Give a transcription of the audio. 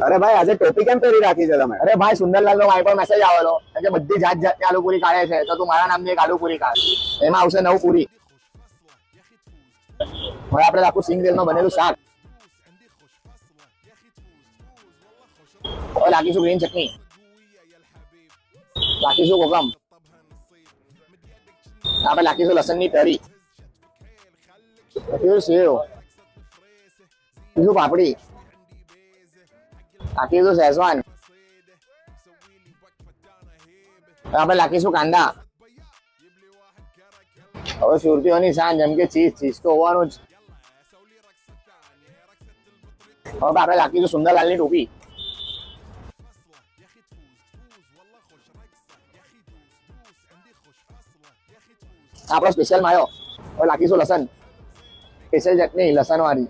અરે ભાઈ આજે ટોપી કેમ પહેરી રાખી છે તમે? અરે ભાઈ સુંદરલાલ નો મારી પર મેસેજ આવેલો કે બધી જાત જાતની આલુ પૂરી કાઢે છે, તો તું મારા નામની એક આલુ પૂરી કાઢ. એમાં આવશે 9 પૂરી. હવે આપણે આખું સિંગ તેલમાં બનેલું શાક. હવે નાખીશું ગ્રીન ચટણી, નાખીશું કોકમ, આપણે નાખીશું લસણની તરી, નાખીશું સેવ, નાખીશું પાપડી, નાખીશું શેઝવાન, આપણે નાખીશું કાંદા. હવે સુરતીઓની શાન જેમ કે ચીઝ તો હોવાનું જ. હવે આપણે નાખીશું સુંદરલાલની ટોપી. આપણો સ્પેશિયલ માયો. હવે નાખીશું લસણ, સ્પેશિયલ ચટણી લસણ વાળી.